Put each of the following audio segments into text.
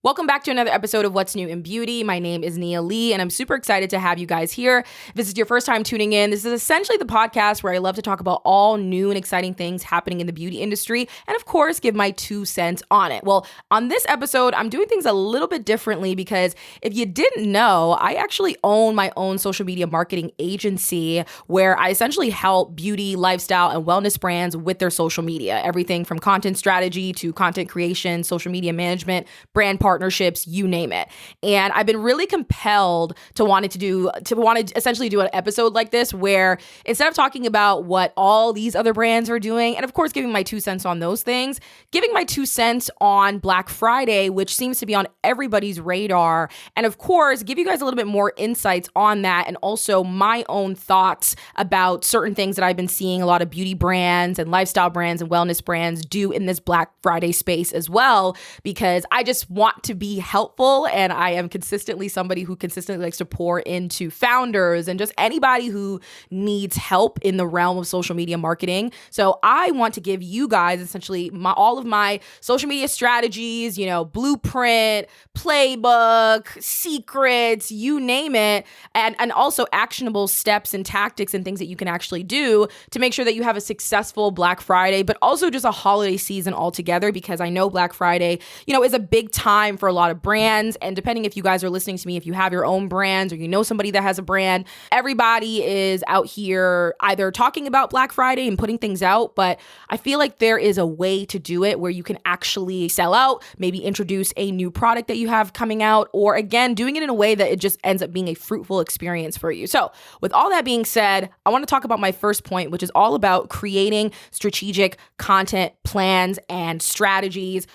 Welcome back to another episode of What's New in Beauty. My name is Nia Lee, and I'm super excited to have you guys here. If this is your first time tuning in, this is essentially the podcast where I love to talk about all new and exciting things happening in the beauty industry, and of course, give my 2 cents on it. Well, on this episode, I'm doing things a little bit differently because if you didn't know, I actually own my own social media marketing agency where I essentially help beauty, lifestyle, and wellness brands with their social media. Everything from content strategy to content creation, social media management, brand partnerships, you name it. And I've been really compelled to want to essentially do an episode like this where instead of talking about what all these other brands are doing, and of course giving my 2 cents on those things, giving my 2 cents on Black Friday, which seems to be on everybody's radar, and of course give you guys a little bit more insights on that, and also my own thoughts about certain things that I've been seeing a lot of beauty brands and lifestyle brands and wellness brands do in this Black Friday space as well, because I just want to be helpful, and I am consistently somebody who consistently likes to pour into founders and just anybody who needs help in the realm of social media marketing. So I want to give you guys essentially all of my social media strategies, blueprint, playbook, secrets, you name it, and also actionable steps and tactics and things that you can actually do to make sure that you have a successful Black Friday, but also just a holiday season altogether, because I know Black Friday, is a big time for a lot of brands. And depending if you guys are listening to me, if you have your own brands or you know somebody that has a brand, everybody is out here either talking about Black Friday and putting things out, but I feel like there is a way to do it where you can actually sell out, maybe introduce a new product that you have coming out, or again, doing it in a way that it just ends up being a fruitful experience for you. So with all that being said, I want to talk about my first point, which is all about creating strategic content plans and strategies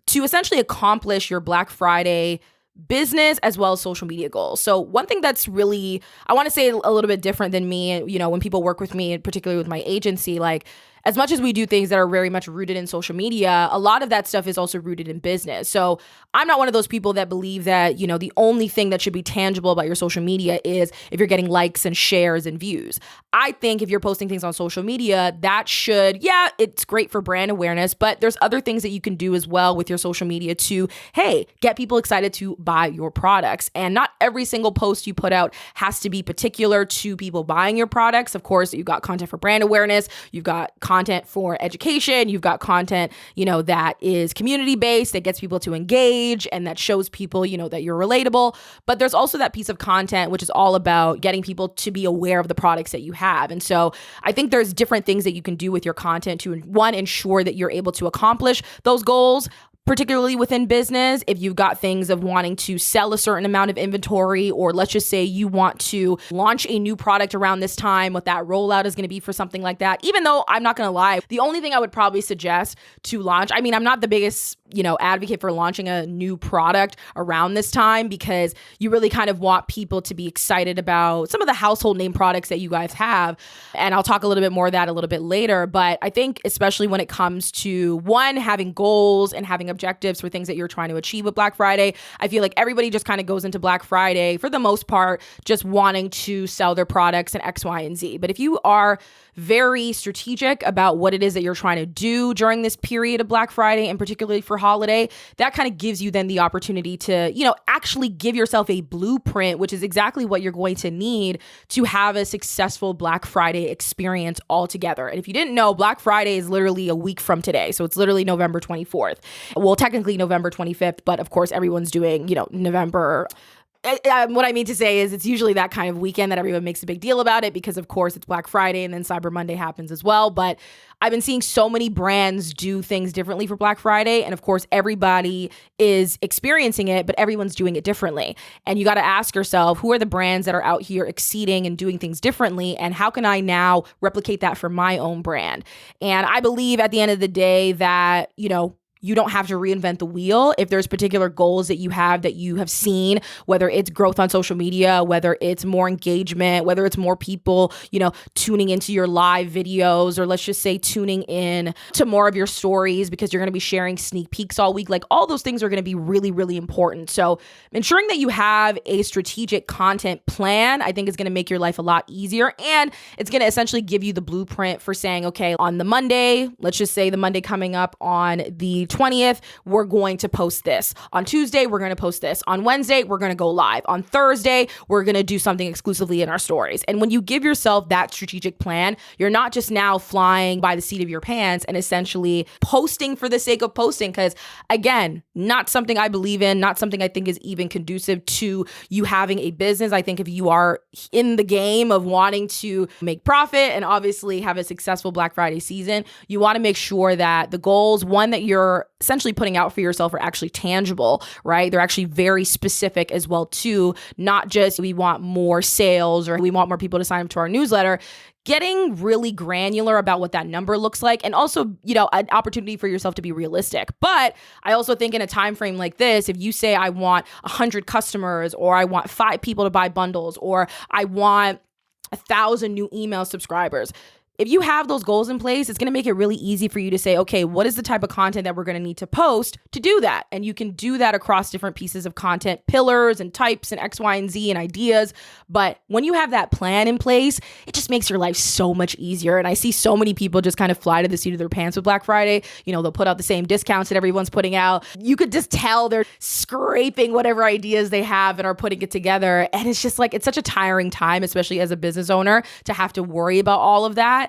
to essentially accomplish your Black Friday business as well as social media goals. So one thing that's really, I want to say a little bit different than me, when people work with me, and particularly with my agency, as much as we do things that are very much rooted in social media, a lot of that stuff is also rooted in business. So I'm not one of those people that believe that, the only thing that should be tangible about your social media is if you're getting likes and shares and views. I think if you're posting things on social media, that should, it's great for brand awareness, but there's other things that you can do as well with your social media to, hey, get people excited to buy your products. And not every single post you put out has to be particular to people buying your products. Of course, you've got content for brand awareness, you've got content for education, you've got content, that is community-based, that gets people to engage and that shows people, that you're relatable. But there's also that piece of content, which is all about getting people to be aware of the products that you have. And so I think there's different things that you can do with your content to, one, ensure that you're able to accomplish those goals, particularly within business. If you've got things of wanting to sell a certain amount of inventory, or let's just say you want to launch a new product around this time, what that rollout is going to be for something like that. Even though I'm not going to lie, the only thing I would probably suggest to launch, I'm not the biggest, advocate for launching a new product around this time, because you really kind of want people to be excited about some of the household name products that you guys have. And I'll talk a little bit more of that a little bit later. But I think especially when it comes to, one, having goals and having objectives for things that you're trying to achieve with Black Friday, I feel like everybody just kind of goes into Black Friday for the most part just wanting to sell their products and X, Y, and Z. But if you are very strategic about what it is that you're trying to do during this period of Black Friday, and particularly for holiday, that kind of gives you then the opportunity to, actually give yourself a blueprint, which is exactly what you're going to need to have a successful Black Friday experience altogether. And if you didn't know, Black Friday is literally a week from today. So it's literally November 24th. Well, technically November 25th, but of course everyone's doing, November. What I mean to say is it's usually that kind of weekend that everyone makes a big deal about it, because of course it's Black Friday and then Cyber Monday happens as well. But I've been seeing so many brands do things differently for Black Friday. And of course, everybody is experiencing it, but everyone's doing it differently. And you got to ask yourself, who are the brands that are out here exceeding and doing things differently? And how can I now replicate that for my own brand? And I believe at the end of the day that, you don't have to reinvent the wheel. If there's particular goals that you have seen, whether it's growth on social media, whether it's more engagement, whether it's more people, tuning into your live videos, or let's just say tuning in to more of your stories because you're going to be sharing sneak peeks all week. All those things are going to be really, really important. So ensuring that you have a strategic content plan, I think is going to make your life a lot easier. And it's going to essentially give you the blueprint for saying, okay, on the Monday, let's just say the Monday coming up on the February 20th, we're going to post this. On Tuesday, we're going to post this. On Wednesday, we're going to go live. On Thursday, we're going to do something exclusively in our stories. And when you give yourself that strategic plan, you're not just now flying by the seat of your pants and essentially posting for the sake of posting. Because again, not something I believe in, not something I think is even conducive to you having a business. I think if you are in the game of wanting to make profit and obviously have a successful Black Friday season, you want to make sure that the goals, one, that you're essentially putting out for yourself are actually tangible, right? They're actually very specific as well too, not just we want more sales or we want more people to sign up to our newsletter. Getting really granular about what that number looks like, and also, an opportunity for yourself to be realistic. But I also think in a time frame like this, if you say I want 100 customers, or I want 5 people to buy bundles, or I want 1,000 new email subscribers, if you have those goals in place, it's going to make it really easy for you to say, okay, what is the type of content that we're going to need to post to do that? And you can do that across different pieces of content, pillars and types and X, Y, and Z and ideas. But when you have that plan in place, it just makes your life so much easier. And I see so many people just kind of fly to the seat of their pants with Black Friday. They'll put out the same discounts that everyone's putting out. You could just tell they're scraping whatever ideas they have and are putting it together. And it's just like, it's such a tiring time, especially as a business owner, to have to worry about all of that,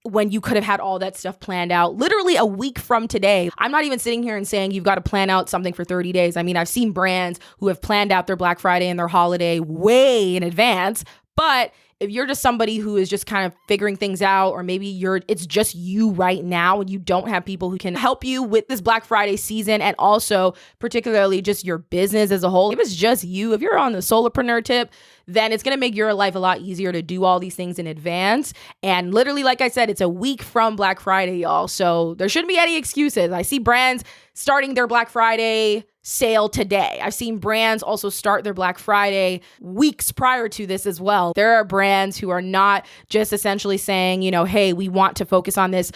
when you could have had all that stuff planned out literally a week from today. I'm not even sitting here and saying you've got to plan out something for 30 days. I mean, I've seen brands who have planned out their Black Friday and their holiday way in advance. But if you're just somebody who is just kind of figuring things out, or maybe it's just you right now and you don't have people who can help you with this Black Friday season, and also particularly just your business as a whole, if it's just you, if you're on the solopreneur tip, then it's going to make your life a lot easier to do all these things in advance. And literally, like I said, it's a week from Black Friday, y'all. So there shouldn't be any excuses. I see brands starting their Black Friday sale today. I've seen brands also start their Black Friday weeks prior to this as well. There are brands who are not just essentially saying, hey, we want to focus on this,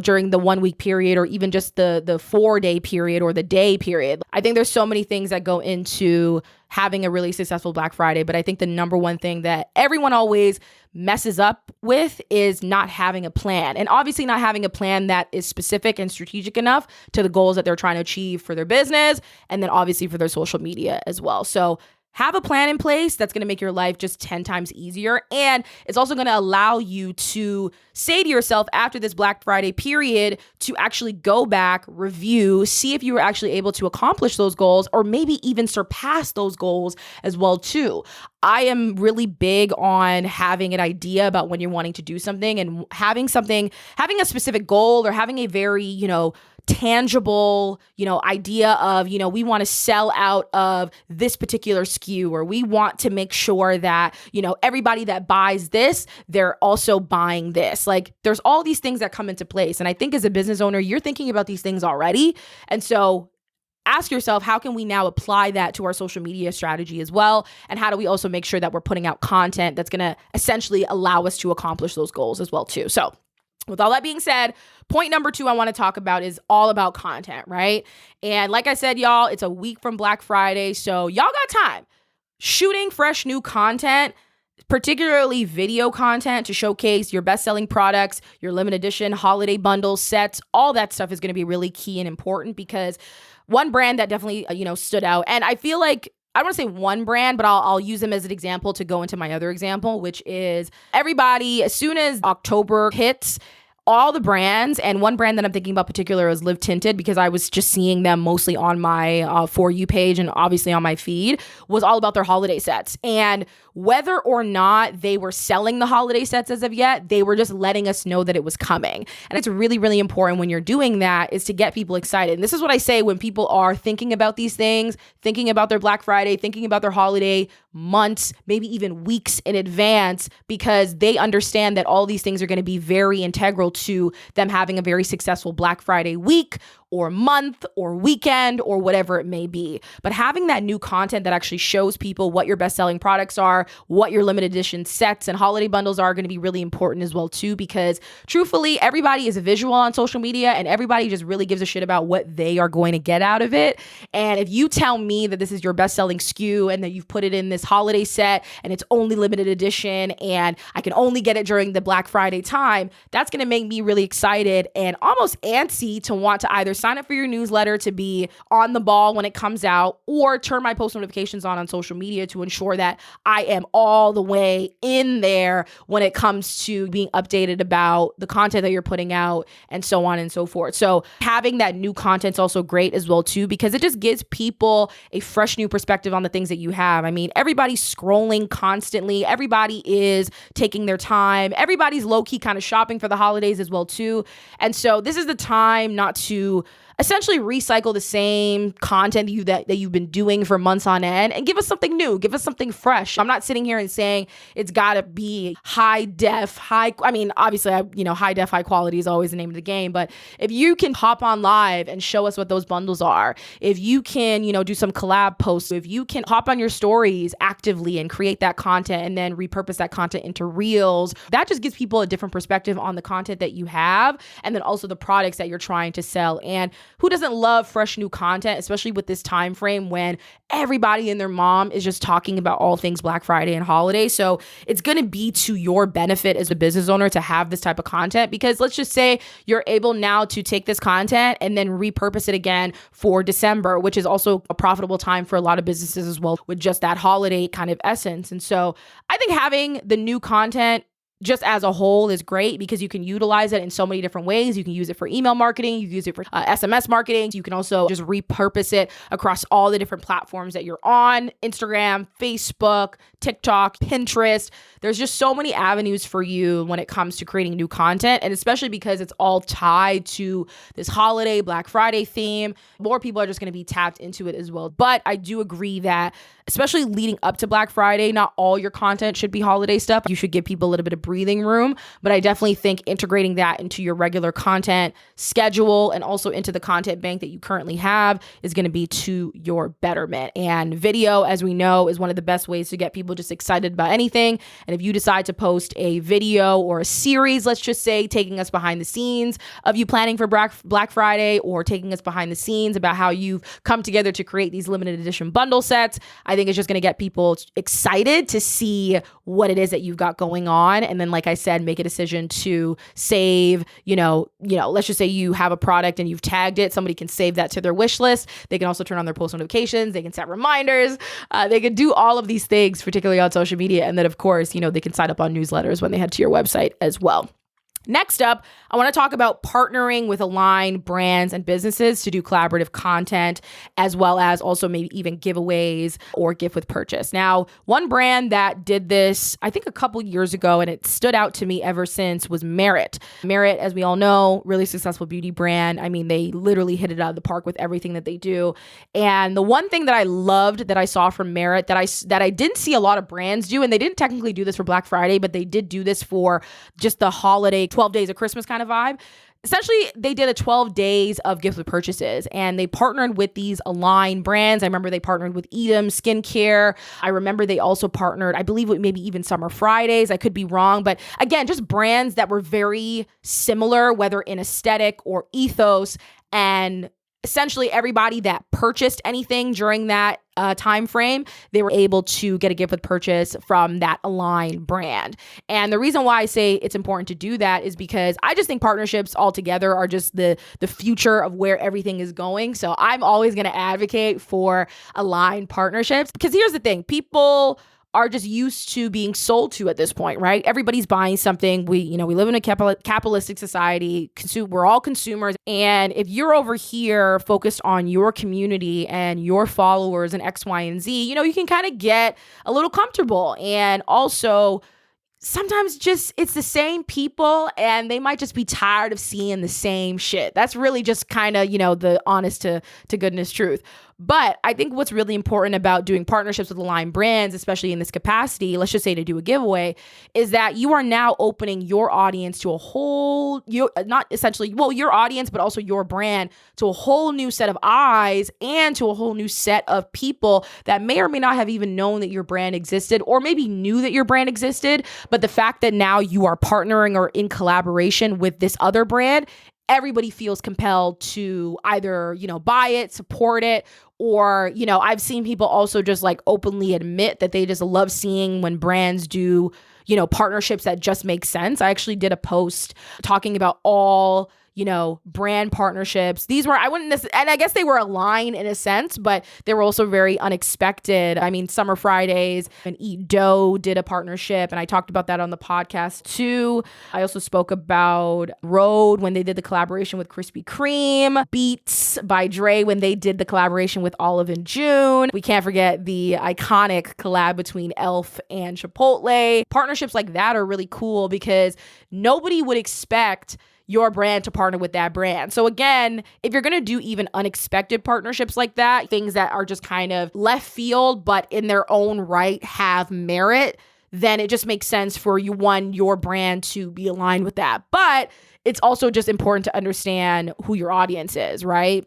during the 1 week period, or even just the 4-day period or the day period. I think there's so many things that go into having a really successful Black Friday. But I think the number one thing that everyone always messes up with is not having a plan. And obviously not having a plan that is specific and strategic enough to the goals that they're trying to achieve for their business, and then obviously for their social media as well. So have a plan in place that's going to make your life just 10 times easier. And it's also going to allow you to say to yourself after this Black Friday period to actually go back, review, see if you were actually able to accomplish those goals, or maybe even surpass those goals as well too. I am really big on having an idea about when you're wanting to do something, and having a specific goal, or having a very, tangible, idea of, we want to sell out of this particular SKU, or we want to make sure that, everybody that buys this, they're also buying this. Like, there's all these things that come into place. And I think as a business owner, you're thinking about these things already. And so ask yourself, how can we now apply that to our social media strategy as well? And how do we also make sure that we're putting out content that's going to essentially allow us to accomplish those goals as well too? So with all that being said, point number 2 I want to talk about is all about content, right? And like I said, y'all, it's a week from Black Friday, so y'all got time. Shooting fresh new content, particularly video content, to showcase your best-selling products, your limited edition holiday bundles, sets, all that stuff is going to be really key and important, because one brand that definitely, stood out, and I feel like, I don't want to say one brand, but I'll use them as an example to go into my other example, which is everybody, as soon as October hits, all the brands, and one brand that I'm thinking about particular is Live Tinted, because I was just seeing them mostly on my For You page and obviously on my feed, was all about their holiday sets. And whether or not they were selling the holiday sets as of yet, they were just letting us know that it was coming. And it's really, really important when you're doing that is to get people excited. And this is what I say when people are thinking about these things, thinking about their Black Friday, thinking about their holiday months, maybe even weeks in advance, because they understand that all these things are going to be very integral to them having a very successful Black Friday week or month or weekend or whatever it may be. But having that new content that actually shows people what your best-selling products are, what your limited edition sets and holiday bundles are going to be really important as well too, because truthfully, everybody is a visual on social media and everybody just really gives a shit about what they are going to get out of it. And if you tell me that this is your best-selling SKU and that you've put it in this holiday set and it's only limited edition and I can only get it during the Black Friday time, that's going to make me really excited and almost antsy to want to either sign up for your newsletter to be on the ball when it comes out, or turn my post notifications on social media to ensure that I am all the way in there when it comes to being updated about the content that you're putting out and so on and so forth. So having that new content is also great as well too, because it just gives people a fresh new perspective on the things that you have. I mean, everybody's scrolling constantly. Everybody is taking their time. Everybody's low-key kind of shopping for the holidays as well too. And so this is the time not to essentially recycle the same content that you've been doing for months on end, and give us something new, give us something fresh. I'm not sitting here and saying it's got to be high def, high quality is always the name of the game, but if you can hop on live and show us what those bundles are, if you can, do some collab posts, if you can hop on your stories actively and create that content and then repurpose that content into reels, that just gives people a different perspective on the content that you have, and then also the products that you're trying to sell. And who doesn't love fresh new content, especially with this time frame when everybody and their mom is just talking about all things Black Friday and holiday? So it's going to be to your benefit as a business owner to have this type of content, because let's just say you're able now to take this content and then repurpose it again for December, which is also a profitable time for a lot of businesses as well, with just that holiday kind of essence. And so I think having the new content just as a whole is great, because you can utilize it in so many different ways. You can use it for email marketing, you can use it for SMS marketing. You can also just repurpose it across all the different platforms that you're on: Instagram, Facebook, TikTok, Pinterest. There's just so many avenues for you when it comes to creating new content, and especially because it's all tied to this holiday Black Friday theme, more people are just going to be tapped into it as well. But I do agree that especially leading up to Black Friday, not all your content should be holiday stuff. You should give people a little bit of breathing room, but I definitely think integrating that into your regular content schedule and also into the content bank that you currently have is going to be to your betterment. And video, as we know, is one of the best ways to get people just excited about anything. And if you decide to post a video or a series, let's just say, taking us behind the scenes of you planning for Black Friday, or taking us behind the scenes about how you've come together to create these limited edition bundle sets, I think it's just going to get people excited to see what it is that you've got going on. And then, like I said, make a decision to save, let's just say you have a product and you've tagged it. Somebody can save that to their wish list. They can also turn on their post notifications. They can set reminders. They can do all of these things, particularly on social media. And then, of course, they can sign up on newsletters when they head to your website as well. Next up, I want to talk about partnering with aligned brands and businesses to do collaborative content, as well as also maybe even giveaways or gift with purchase. Now, one brand that did this, I think a couple years ago, and it stood out to me ever since, was Merit. Merit, as we all know, really successful beauty brand. I mean, they literally hit it out of the park with everything that they do. And the one thing that I loved that I saw from Merit that I didn't see a lot of brands do, and they didn't technically do this for Black Friday, but they did do this for just the holiday 12 days of Christmas kind of vibe. Essentially, they did a 12 days of gift with purchases, and they partnered with these aligned brands. I remember they partnered with Edam Skincare. I remember they also partnered, I believe, with maybe even Summer Fridays. I could be wrong, but again, just brands that were very similar, whether in aesthetic or ethos. And essentially everybody that purchased anything during that time frame, they were able to get a gift with purchase from that aligned brand. And the reason why I say it's important to do that is because I just think partnerships altogether are just the future of where everything is going. So I'm always going to advocate for aligned partnerships, because here's the thing: people are just used to being sold to at this point, right? Everybody's buying something. We live in a capitalistic society. We're all consumers. And if you're over here focused on your community and your followers and X, Y, and Z, you can kind of get a little comfortable. And also, sometimes just it's the same people and they might just be tired of seeing the same shit. That's really just kind of, the honest to goodness truth. But I think what's really important about doing partnerships with aligned brands, especially in this capacity, let's just say to do a giveaway, is that you are now opening your audience to your audience, but also your brand to a whole new set of eyes and to a whole new set of people that may or may not have even known that your brand existed, or maybe knew that your brand existed. But the fact that now you are partnering or in collaboration with this other brand, everybody feels compelled to either, buy it, support it, or, I've seen people also just like openly admit that they just love seeing when brands do, partnerships that just make sense. I actually did a post talking about all brand partnerships. These were, I wouldn't necessarily, and I guess they were aligned in a sense, but they were also very unexpected. I mean, Summer Fridays and Eat Dough did a partnership, and I talked about that on the podcast too. I also spoke about Rhode when they did the collaboration with Krispy Kreme, Beats by Dre when they did the collaboration with Olive and June. We can't forget the iconic collab between Elf and Chipotle. Partnerships like that are really cool because nobody would expect your brand to partner with that brand. So again, if you're going to do even unexpected partnerships like that, things that are just kind of left field, but in their own right have merit, then it just makes sense for your brand to be aligned with that. But it's also just important to understand who your audience is, right?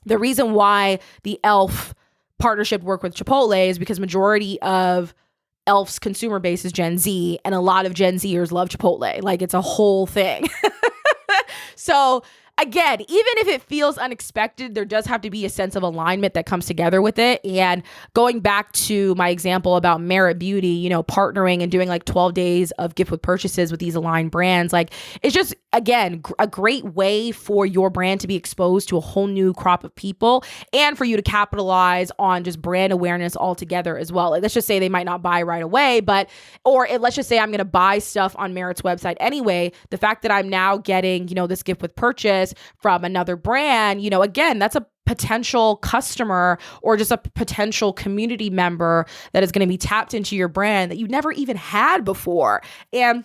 The reason why the Elf partnership worked with Chipotle is because majority of Elf's consumer base is Gen Z, and a lot of Gen Zers love Chipotle. Like, it's a whole thing. So again, even if it feels unexpected, there does have to be a sense of alignment that comes together with it. And going back to my example about Merit Beauty, partnering and doing like 12 days of gift with purchases with these aligned brands, like, it's just, again, a great way for your brand to be exposed to a whole new crop of people and for you to capitalize on just brand awareness altogether as well. Like, let's just say they might not buy right away, let's just say I'm going to buy stuff on Merit's website anyway. The fact that I'm now getting, this gift with purchase from another brand, again, that's a potential customer or just a potential community member that is going to be tapped into your brand that you never even had before. And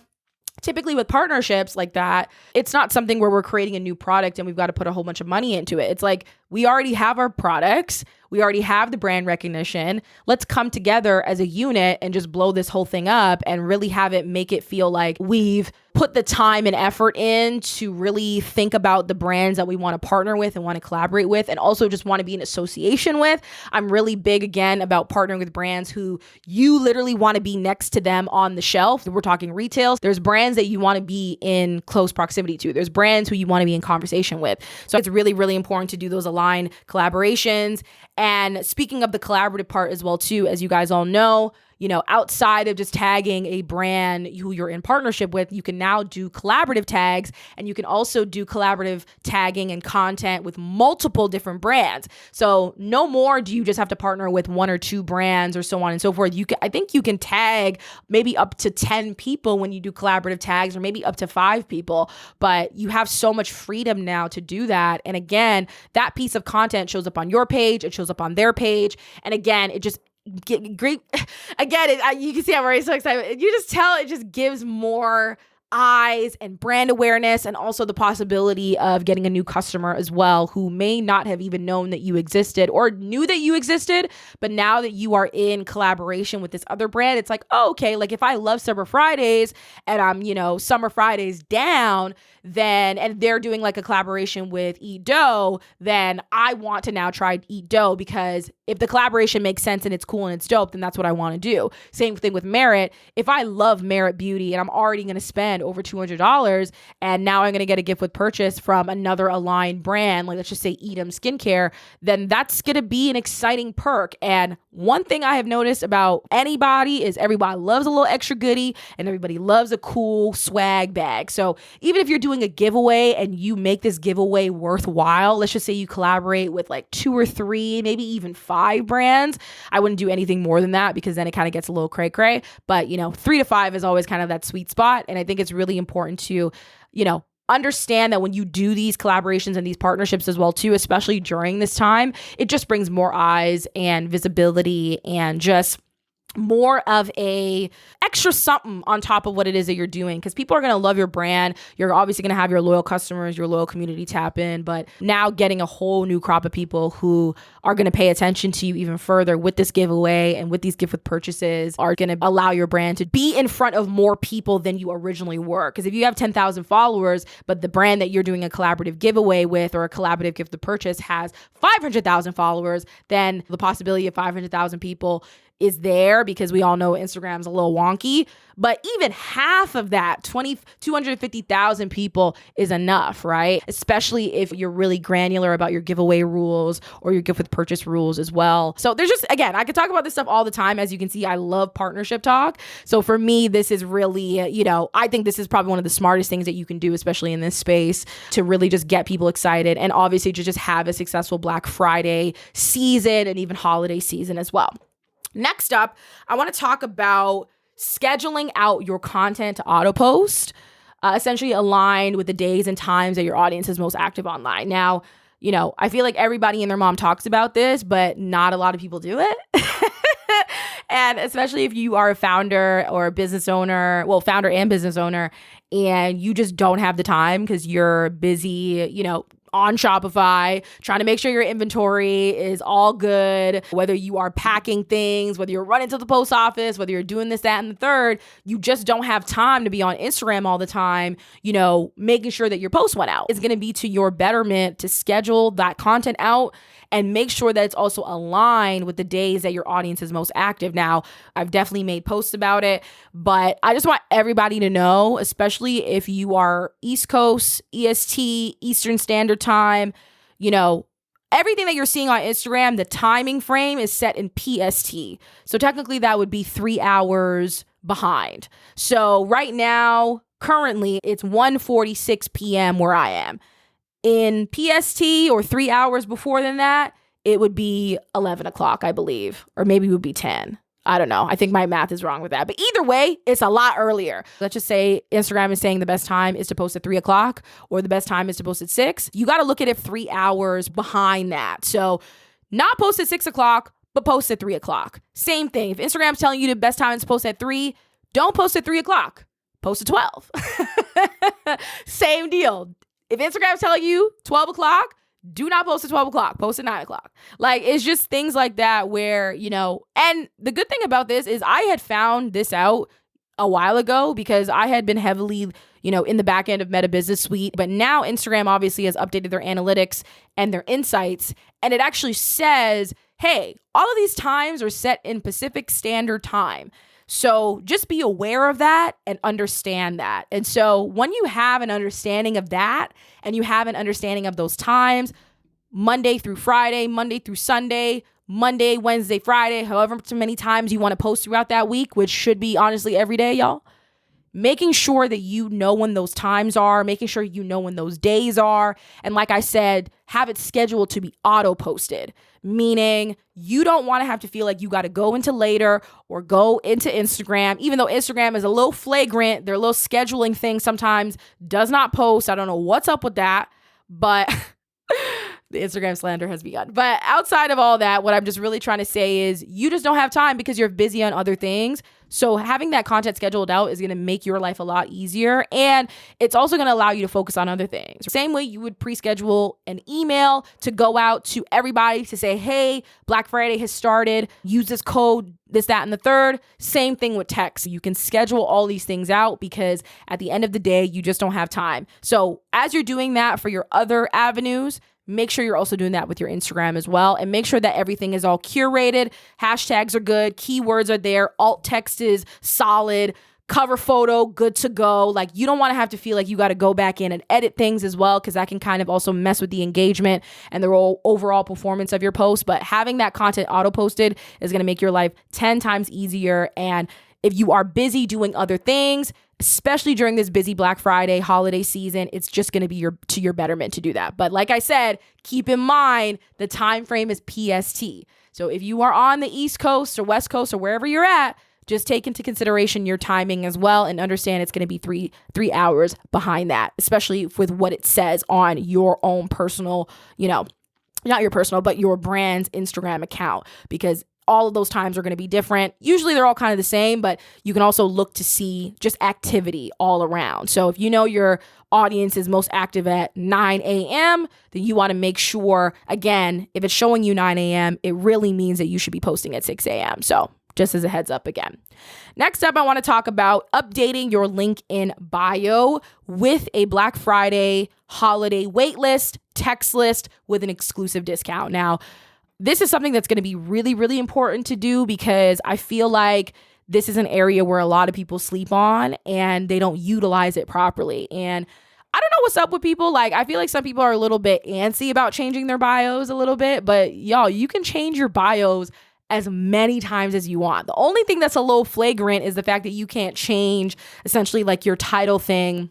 typically with partnerships like that, it's not something where we're creating a new product and we've got to put a whole bunch of money into it. It's like, we already have our products. We already have the brand recognition. Let's come together as a unit and just blow this whole thing up and really have it make it feel like we've put the time and effort in to really think about the brands that we want to partner with and want to collaborate with and also just want to be in association with. I'm really big, again, about partnering with brands who you literally want to be next to them on the shelf. We're talking retail. There's brands that you want to be in close proximity to. There's brands who you want to be in conversation with. So it's really, really important to do those aligned collaborations. And speaking of the collaborative part as well, too, as you guys all know, outside of just tagging a brand who you're in partnership with, you can now do collaborative tags, and you can also do collaborative tagging and content with multiple different brands. So no more do you just have to partner with one or two brands or so on and so forth. I think you can tag maybe up to 10 people when you do collaborative tags, or maybe up to 5 people, but you have so much freedom now to do that. And again, that piece of content shows up on your page, it shows up on their page. And again, it just get great. Again, you can see I'm already so excited. You just tell it just gives more eyes and brand awareness, and also the possibility of getting a new customer as well who may not have even known that you existed or knew that you existed, but now that you are in collaboration with this other brand, it's like, oh, okay, like if I love Summer Fridays and I'm, Summer Fridays down, then, and they're doing like a collaboration with Eat Dough, then I want to now try Eat Dough, because if the collaboration makes sense and it's cool and it's dope, then that's what I want to do. Same thing with Merit. If I love Merit Beauty and I'm already going to spend over $200 and now I'm going to get a gift with purchase from another aligned brand, like let's just say Edam Skincare, then that's going to be an exciting perk. And one thing I have noticed about anybody is everybody loves a little extra goodie and everybody loves a cool swag bag. So even if you're doing a giveaway and you make this giveaway worthwhile, let's just say you collaborate with like 2 or 3, maybe even 5 brands. I wouldn't do anything more than that because then it kind of gets a little cray-cray. But 3 to 5 is always kind of that sweet spot. And I think it's really important to, understand that when you do these collaborations and these partnerships as well too, especially during this time, it just brings more eyes and visibility and just more of a extra something on top of what it is that you're doing, because people are going to love your brand. You're obviously going to have your loyal customers, your loyal community tap in, but now getting a whole new crop of people who are going to pay attention to you even further with this giveaway and with these gift with purchases are going to allow your brand to be in front of more people than you originally were. Because if you have 10,000 followers, but the brand that you're doing a collaborative giveaway with or a collaborative gift with purchase has 500,000 followers, then the possibility of 500,000 people is there, because we all know Instagram's a little wonky chunky, but even half of that, 250,000 people is enough, right? Especially if you're really granular about your giveaway rules or your gift with purchase rules as well. So there's just, again, I could talk about this stuff all the time. As you can see, I love partnership talk. So for me, this is really, I think this is probably one of the smartest things that you can do, especially in this space, to really just get people excited and obviously to just have a successful Black Friday season and even holiday season as well. Next up, I want to talk about scheduling out your content to auto post, essentially aligned with the days and times that your audience is most active online. Now, I feel like everybody and their mom talks about this, but not a lot of people do it. And especially if you are a founder or a business owner, founder and business owner, and you just don't have the time because you're busy, on Shopify, trying to make sure your inventory is all good, whether you are packing things, whether you're running to the post office, whether you're doing this, that, and the third, you just don't have time to be on Instagram all the time, making sure that your post went out. It's going to be to your betterment to schedule that content out and make sure that it's also aligned with the days that your audience is most active. Now, I've definitely made posts about it, but I just want everybody to know, especially if you are East Coast, EST, Eastern Standard Time, everything that you're seeing on Instagram, the timing frame is set in PST. So technically that would be 3 hours behind. So right now, currently, it's 1:46 p.m. where I am. In PST, or 3 hours before than that, it would be 11 o'clock, I believe, or maybe it would be 10. I don't know. I think my math is wrong with that. But either way, it's a lot earlier. Let's just say Instagram is saying the best time is to post at 3 o'clock or the best time is to post at 6. You got to look at it 3 hours behind that. So not post at 6 o'clock, but post at 3 o'clock. Same thing. If Instagram's telling you the best time is to post at 3, don't post at 3 o'clock. Post at 12. Same deal. If Instagram's telling you 12 o'clock, do not post at 12 o'clock. Post at 9 o'clock. Like, it's just things like that where, and the good thing about this is I had found this out a while ago because I had been heavily, in the back end of Meta Business Suite. But now Instagram obviously has updated their analytics and their insights. And it actually says, hey, all of these times are set in Pacific Standard Time. So just be aware of that and understand that. And so when you have an understanding of that and you have an understanding of those times, Monday through Friday, Monday through Sunday, Monday, Wednesday, Friday, however many times you want to post throughout that week, which should be honestly every day, y'all. Making sure that you know when those times are, making sure you know when those days are. And like I said, have it scheduled to be auto posted, meaning you don't want to have to feel like you got to go into later or go into Instagram, even though Instagram is a little flagrant. Their little scheduling thing sometimes does not post. I don't know what's up with that, but the Instagram slander has begun. But outside of all that, what I'm just really trying to say is you just don't have time because you're busy on other things. So having that content scheduled out is going to make your life a lot easier. And it's also going to allow you to focus on other things. Same way you would pre-schedule an email to go out to everybody to say, hey, Black Friday has started. Use this code, this, that, and the third. Same thing with text. You can schedule all these things out because at the end of the day, you just don't have time. So as you're doing that for your other avenues, make sure you're also doing that with your Instagram as well. And make sure that everything is all curated. Hashtags are good. Keywords are there. Alt text is solid. Cover photo, good to go. Like, you don't want to have to feel like you got to go back in and edit things as well, because that can kind of also mess with the engagement and the overall performance of your post. But having that content auto posted is going to make your life 10 times easier. And if you are busy doing other things, especially during this busy Black Friday holiday season, it's just going to be to your betterment to do that. But like I said, keep in mind the time frame is PST. So if you are on the East Coast or West Coast or wherever you're at, just take into consideration your timing as well and understand it's going to be three hours behind that, especially with what it says on your own personal, not your personal, but your brand's Instagram account, because all of those times are going to be different. Usually they're all kind of the same, but you can also look to see just activity all around. So if you know your audience is most active at 9 a.m., then you want to make sure, again, if it's showing you 9 a.m., it really means that you should be posting at 6 a.m. So just as a heads up again. Next up, I want to talk about updating your link in bio with a Black Friday holiday waitlist, text list with an exclusive discount. Now, this is something that's going to be really, really important to do, because I feel like this is an area where a lot of people sleep on and they don't utilize it properly. And I don't know what's up with people. Like, I feel like some people are a little bit antsy about changing their bios a little bit, but y'all, you can change your bios as many times as you want. The only thing that's a little flagrant is the fact that you can't change essentially like your title thing,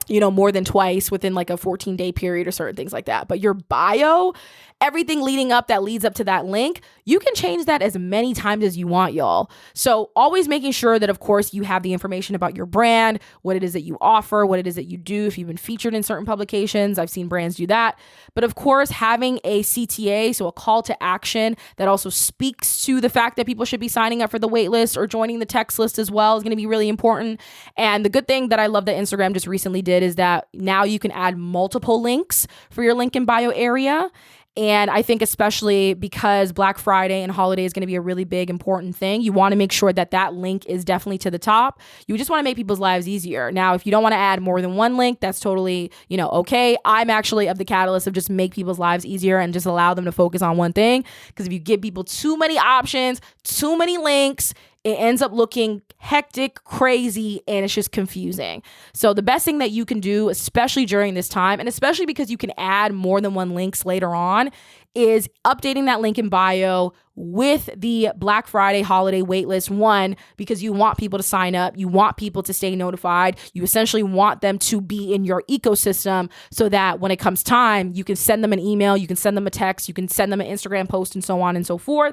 more than twice within like a 14-day period or certain things like that. But your bio, everything leading up that leads up to that link, you can change that as many times as you want, y'all. So always making sure that, of course, you have the information about your brand, what it is that you offer, what it is that you do. If you've been featured in certain publications, I've seen brands do that. But of course, having a CTA, so a call to action that also speaks to the fact that people should be signing up for the wait list or joining the text list as well is going to be really important. And the good thing that I love that Instagram just recently did is that now you can add multiple links for your link in bio area. And I think especially because Black Friday and holiday is going to be a really big, important thing, you want to make sure that that link is definitely to the top. You just want to make people's lives easier. Now, if you don't want to add more than one link, that's totally, okay. I'm actually of the catalyst of just make people's lives easier and just allow them to focus on one thing. Because if you give people too many options, too many links, it ends up looking hectic, crazy, and it's just confusing. So the best thing that you can do, especially during this time, and especially because you can add more than one links later on, is updating that link in bio with the Black Friday holiday waitlist. One, because you want people to sign up. You want people to stay notified. You essentially want them to be in your ecosystem so that when it comes time, you can send them an email, you can send them a text, you can send them an Instagram post, and so on and so forth.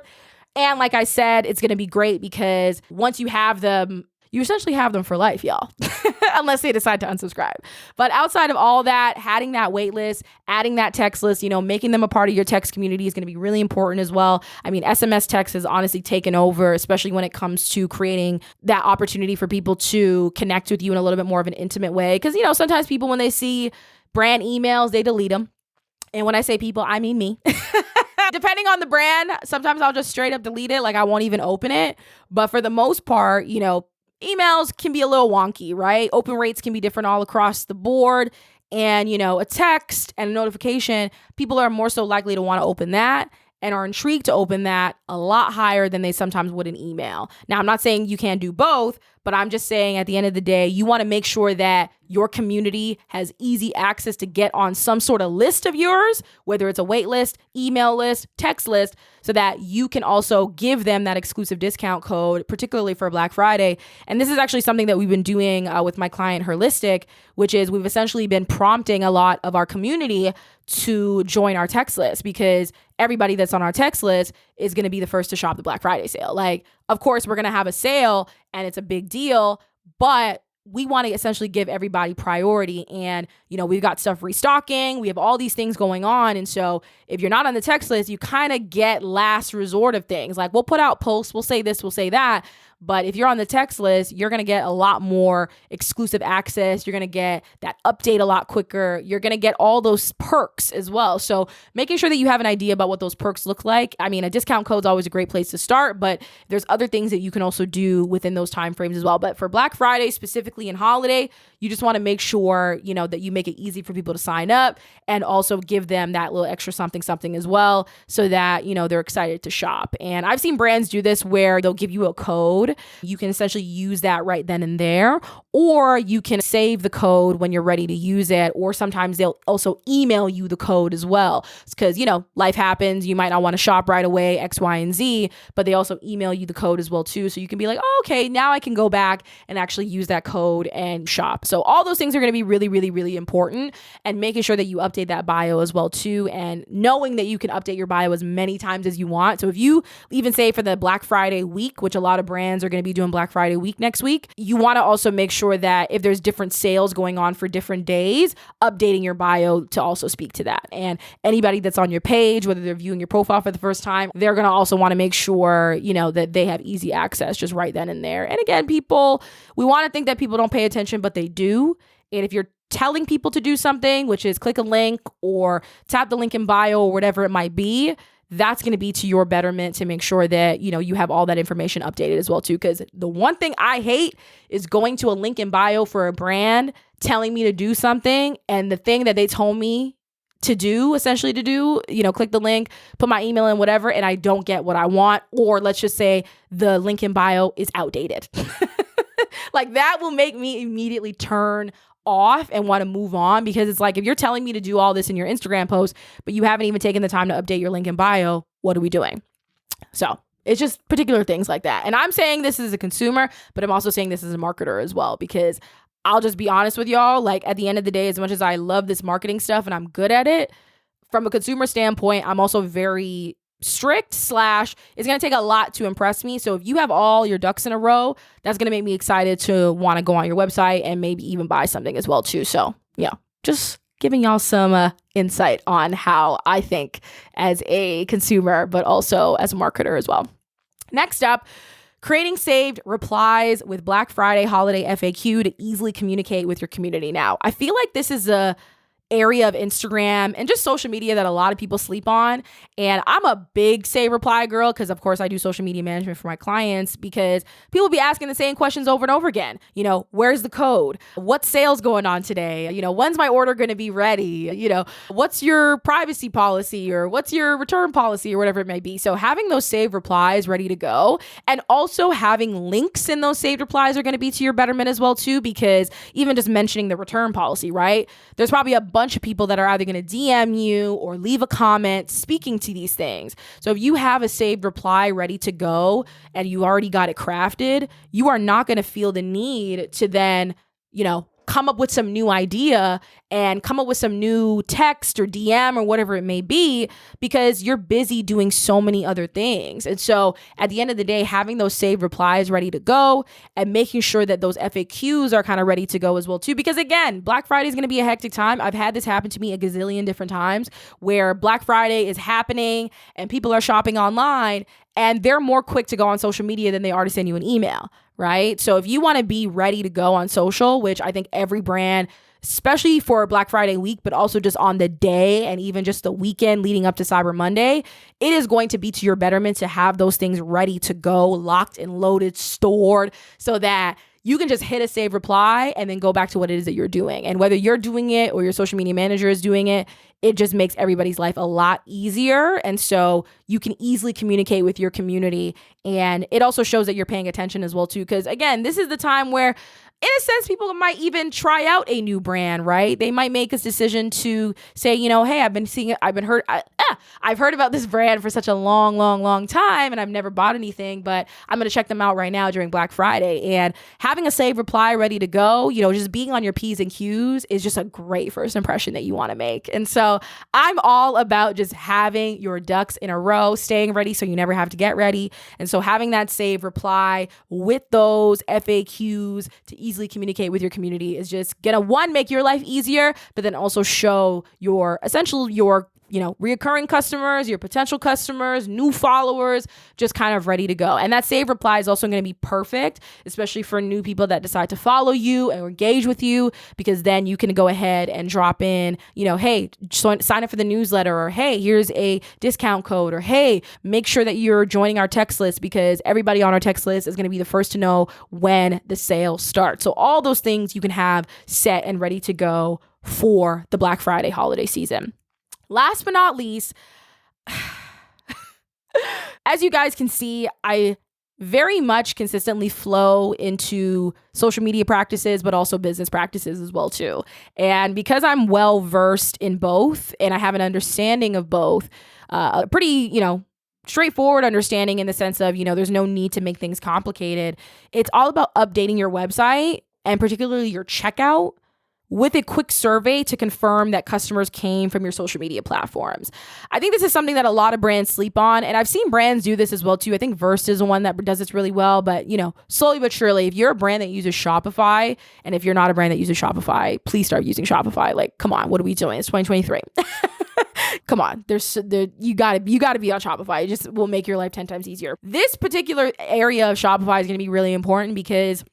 And like I said, it's going to be great because once you have them, you essentially have them for life, y'all, unless they decide to unsubscribe. But outside of all that, adding that wait list, adding that text list, making them a part of your text community is going to be really important as well. I mean, SMS text has honestly taken over, especially when it comes to creating that opportunity for people to connect with you in a little bit more of an intimate way. Because, sometimes people, when they see brand emails, they delete them. And when I say people, I mean me. Depending on the brand, sometimes I'll just straight up delete it. Like I won't even open it. But for the most part, emails can be a little wonky, right? Open rates can be different all across the board. And, a text and a notification, people are more so likely to want to open that and are intrigued to open that a lot higher than they sometimes would an email. Now, I'm not saying you can't do both, but I'm just saying at the end of the day, you want to make sure that your community has easy access to get on some sort of list of yours, whether it's a wait list, email list, text list, so that you can also give them that exclusive discount code, particularly for Black Friday. And this is actually something that we've been doing with my client Herlistic, which is we've essentially been prompting a lot of our community to join our text list because everybody that's on our text list is going to be the first to shop the Black Friday sale. Like, of course, we're going to have a sale and it's a big deal, but we want to essentially give everybody priority. And, we've got stuff restocking. We have all these things going on. And so if you're not on the text list, you kind of get last resort of things. Like we'll put out posts, we'll say this, we'll say that. But if you're on the text list, you're going to get a lot more exclusive access. You're going to get that update a lot quicker. You're going to get all those perks as well. So making sure that you have an idea about what those perks look like. I mean, a discount code is always a great place to start, but there's other things that you can also do within those timeframes as well. But for Black Friday, specifically in holiday, you just want to make sure, that you make it easy for people to sign up and also give them that little extra something as well so that, they're excited to shop. And I've seen brands do this where they'll give you a code. You can essentially use that right then and there, or you can save the code when you're ready to use it. Or sometimes they'll also email you the code as well. Because, life happens. You might not want to shop right away, X, Y, and Z, but they also email you the code as well too. So you can be like, oh, okay, now I can go back and actually use that code and shop. So all those things are going to be really, really, really important, and making sure that you update that bio as well too, and knowing that you can update your bio as many times as you want. So if you even say for the Black Friday week, which a lot of brands are going to be doing Black Friday week next week, you want to also make sure that if there's different sales going on for different days, updating your bio to also speak to that. And anybody that's on your page, whether they're viewing your profile for the first time, they're going to also want to make sure, that they have easy access just right then and there. And again, we want to think that people don't pay attention, but they do. And if you're telling people to do something, which is click a link or tap the link in bio or whatever it might be, that's going to be to your betterment to make sure that, you have all that information updated as well too. Because the one thing I hate is going to a link in bio for a brand telling me to do something, and the thing that they told me to do, click the link, put my email in, whatever, and I don't get what I want, or let's just say the link in bio is outdated. Like that will make me immediately turn off and want to move on, because it's like, if you're telling me to do all this in your Instagram post, but you haven't even taken the time to update your link in bio, what are we doing? So it's just particular things like that. And I'm saying this as a consumer, but I'm also saying this as a marketer as well, because I'll just be honest with y'all. Like at the end of the day, as much as I love this marketing stuff and I'm good at it, from a consumer standpoint, I'm also very strict / it's going to take a lot to impress me. So if you have all your ducks in a row, that's going to make me excited to want to go on your website and maybe even buy something as well too. So yeah, just giving y'all some insight on how I think as a consumer, but also as a marketer as well. Next up, creating saved replies with Black Friday holiday FAQ to easily communicate with your community. Now, I feel like this is a area of Instagram and just social media that a lot of people sleep on. And I'm a big save reply girl, because of course I do social media management for my clients, because people be asking the same questions over and over again. Where's the code? What's sales going on today? When's my order going to be ready? What's your privacy policy, or what's your return policy, or whatever it may be. So having those saved replies ready to go, and also having links in those saved replies are going to be to your betterment as well too, because even just mentioning the return policy, right? There's probably a bunch of people that are either going to DM you or leave a comment speaking to these things. So if you have a saved reply ready to go and you already got it crafted, you are not going to feel the need to then, come up with some new idea and come up with some new text or DM or whatever it may be, because you're busy doing so many other things. And so at the end of the day, having those saved replies ready to go and making sure that those FAQs are kind of ready to go as well too, because again, Black Friday is going to be a hectic time. I've had this happen to me a gazillion different times, where Black Friday is happening and people are shopping online and they're more quick to go on social media than they are to send you an email, right? So if you want to be ready to go on social, which I think every brand, especially for Black Friday week, but also just on the day and even just the weekend leading up to Cyber Monday, it is going to be to your betterment to have those things ready to go, locked and loaded, stored, so that you can just hit a save reply and then go back to what it is that you're doing. And whether you're doing it or your social media manager is doing it, it just makes everybody's life a lot easier. And so you can easily communicate with your community. And it also shows that you're paying attention as well too. Because again, this is the time where, in a sense, people might even try out a new brand, right? They might make a decision to say, hey, I've heard about this brand for such a long time, and I've never bought anything, but I'm going to check them out right now during Black Friday. And having a save reply ready to go, just being on your P's and Q's is just a great first impression that you want to make. And so I'm all about just having your ducks in a row, staying ready so you never have to get ready. And so having that save reply with those FAQs to easily communicate with your community is just gonna, one, make your life easier, but then also show your reoccurring customers, your potential customers, new followers, just kind of ready to go. And that save reply is also going to be perfect, especially for new people that decide to follow you and engage with you, because then you can go ahead and drop in, hey, sign up for the newsletter, or hey, here's a discount code, or hey, make sure that you're joining our text list, because everybody on our text list is going to be the first to know when the sale starts. So all those things you can have set and ready to go for the Black Friday holiday season. Last but not least, as you guys can see, I very much consistently flow into social media practices, but also business practices as well too. And because I'm well versed in both and I have an understanding of both, a pretty, straightforward understanding in the sense of, there's no need to make things complicated. It's all about updating your website and particularly your checkout with a quick survey to confirm that customers came from your social media platforms. I think this is something that a lot of brands sleep on, and I've seen brands do this as well too. I think Verst is the one that does this really well, but slowly but surely, if you're a brand that uses Shopify, and if you're not a brand that uses Shopify, please start using Shopify. Like, come on, what are we doing? It's 2023. Come on, you gotta be on Shopify. It just will make your life 10 times easier. This particular area of Shopify is gonna be really important, because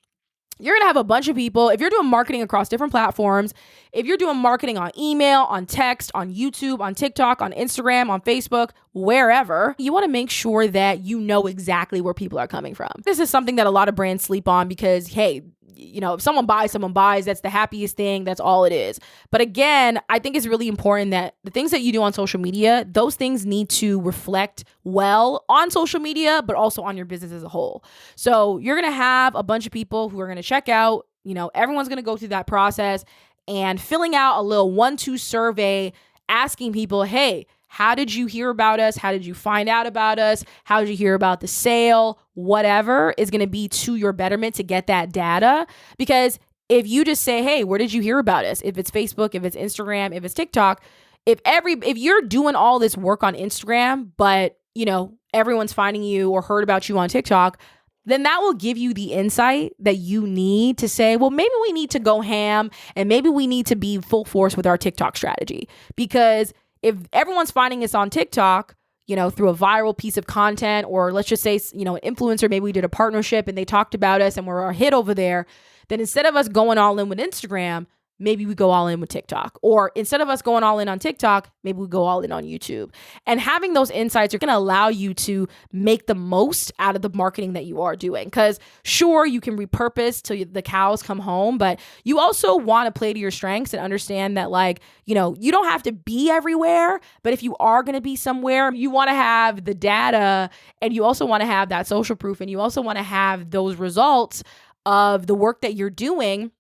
you're going to have a bunch of people, if you're doing marketing across different platforms, if you're doing marketing on email, on text, on YouTube, on TikTok, on Instagram, on Facebook, wherever, you want to make sure that you know exactly where people are coming from. This is something that a lot of brands sleep on, because, hey, if someone buys, that's the happiest thing. That's all it is. But again, I think it's really important that the things that you do on social media, those things need to reflect well on social media, but also on your business as a whole. So you're going to have a bunch of people who are going to check out, everyone's going to go through that process and filling out a little 1-2 survey, asking people, hey, how did you hear about us? How did you find out about us? How did you hear about the sale? Whatever is going to be to your betterment to get that data. Because if you just say, hey, where did you hear about us? If it's Facebook, if it's Instagram, if it's TikTok, if you're doing all this work on Instagram, but everyone's finding you or heard about you on TikTok, then that will give you the insight that you need to say, well, maybe we need to go ham and maybe we need to be full force with our TikTok strategy. Because if everyone's finding us on TikTok, through a viral piece of content, or let's just say, an influencer, maybe we did a partnership and they talked about us and we're a hit over there, then instead of us going all in with Instagram, maybe we go all in with TikTok. Or instead of us going all in on TikTok, maybe we go all in on YouTube. And having those insights are going to allow you to make the most out of the marketing that you are doing. Because sure, you can repurpose till the cows come home, but you also want to play to your strengths and understand that you don't have to be everywhere, but if you are going to be somewhere, you want to have the data and you also want to have that social proof and you also want to have those results of the work that you're doing,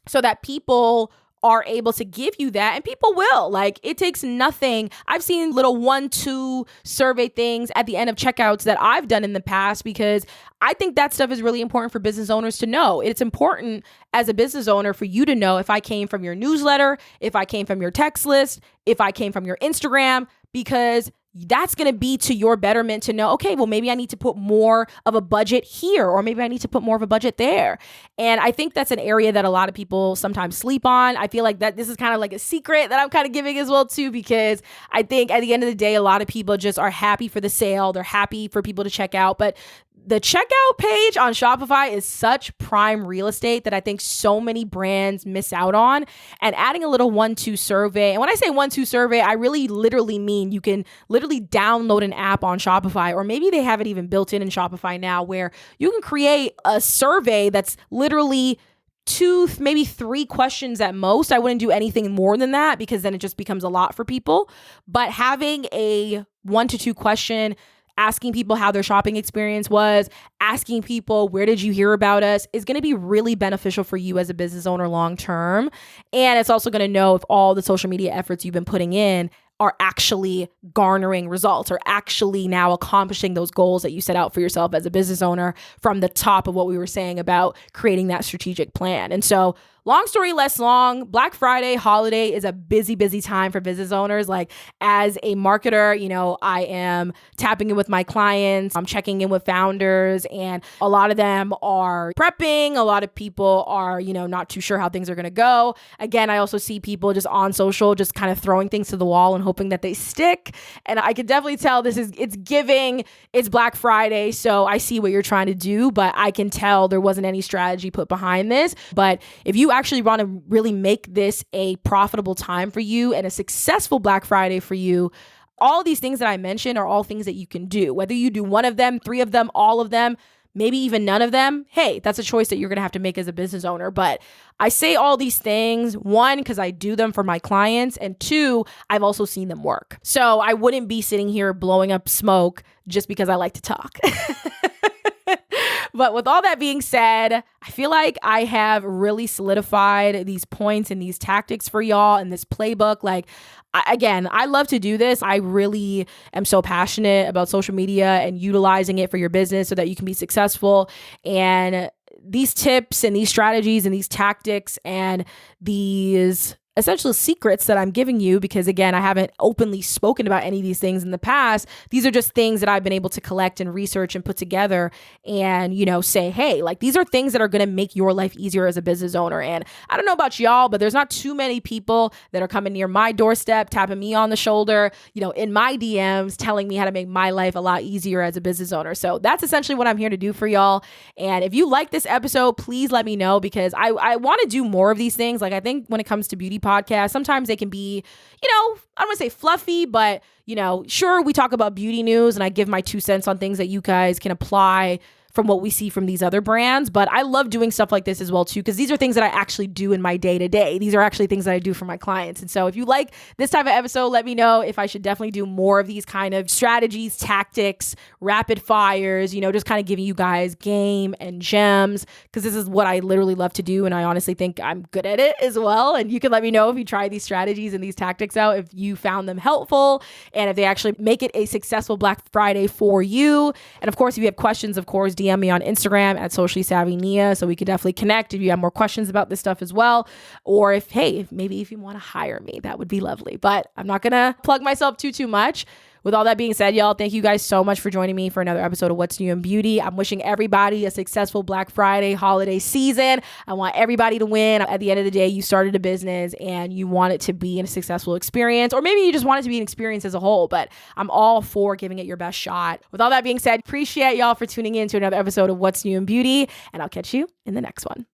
so that people are able to give you that, and people will. It takes nothing. I've seen little 1-2 survey things at the end of checkouts that I've done in the past, because I think that stuff is really important for business owners to know. It's important as a business owner for you to know if I came from your newsletter, if I came from your text list, if I came from your Instagram, because that's going to be to your betterment to know, okay, well, maybe I need to put more of a budget here, or maybe I need to put more of a budget there. And I think that's an area that a lot of people sometimes sleep on. I feel like that this is kind of like a secret that I'm kind of giving as well too, because I think at the end of the day, a lot of people just are happy for the sale. They're happy for people to check out, but the checkout page on Shopify is such prime real estate that I think so many brands miss out on. And adding a little 1-2 survey, and when I say 1-2 survey, I really literally mean you can literally download an app on Shopify, or maybe they have it even built in Shopify now, where you can create a survey that's literally 2, maybe 3 questions at most. I wouldn't do anything more than that, because then it just becomes a lot for people. But having a 1 to 2 question, asking people how their shopping experience was, asking people, where did you hear about us, is going to be really beneficial for you as a business owner long term. And it's also going to know if all the social media efforts you've been putting in are actually garnering results, or actually now accomplishing those goals that you set out for yourself as a business owner, from the top of what we were saying about creating that strategic plan. And so, long story less long, Black Friday holiday is a busy, busy time for business owners. As a marketer, I am tapping in with my clients. I'm checking in with founders, and a lot of them are prepping. A lot of people are, not too sure how things are going to go. Again, I also see people just on social, just kind of throwing things to the wall and hoping that they stick. And I could definitely tell it's Black Friday. So I see what you're trying to do, but I can tell there wasn't any strategy put behind this. But if you actually want to really make this a profitable time for you and a successful Black Friday for you, all these things that I mentioned are all things that you can do. Whether you do one of them, 3 of them, all of them, maybe even none of them, hey, that's a choice that you're going to have to make as a business owner. But I say all these things, 1, because I do them for my clients, and 2, I've also seen them work. So I wouldn't be sitting here blowing up smoke just because I like to talk. But with all that being said, I feel like I have really solidified these points and these tactics for y'all in this playbook. Again, I love to do this. I really am so passionate about social media and utilizing it for your business so that you can be successful. And these tips and these strategies and these tactics and these essential secrets that I'm giving you, because again, I haven't openly spoken about any of these things in the past. These are just things that I've been able to collect and research and put together and, say, hey, these are things that are going to make your life easier as a business owner. And I don't know about y'all, but there's not too many people that are coming near my doorstep, tapping me on the shoulder, in my DMs, telling me how to make my life a lot easier as a business owner. So that's essentially what I'm here to do for y'all. And if you like this episode, please let me know, because I want to do more of these things. I think when it comes to beauty podcasts, sometimes they can be, I don't want to say fluffy, but, sure, we talk about beauty news and I give my 2 cents on things that you guys can apply from what we see from these other brands. But I love doing stuff like this as well too, because these are things that I actually do in my day to day. These are actually things that I do for my clients. And so if you like this type of episode, let me know if I should definitely do more of these kind of strategies, tactics, rapid fires, just kind of giving you guys game and gems, because this is what I literally love to do. And I honestly think I'm good at it as well. And you can let me know if you try these strategies and these tactics out, if you found them helpful and if they actually make it a successful Black Friday for you. And of course, if you have questions, of course, DM me on Instagram at Socially Savvy Nia, so we could definitely connect if you have more questions about this stuff as well. Or if maybe if you want to hire me, that would be lovely. But I'm not going to plug myself too much. With all that being said, y'all, thank you guys so much for joining me for another episode of What's New in Beauty. I'm wishing everybody a successful Black Friday holiday season. I want everybody to win. At the end of the day, you started a business and you want it to be a successful experience, or maybe you just want it to be an experience as a whole, but I'm all for giving it your best shot. With all that being said, appreciate y'all for tuning in to another episode of What's New in Beauty, and I'll catch you in the next one.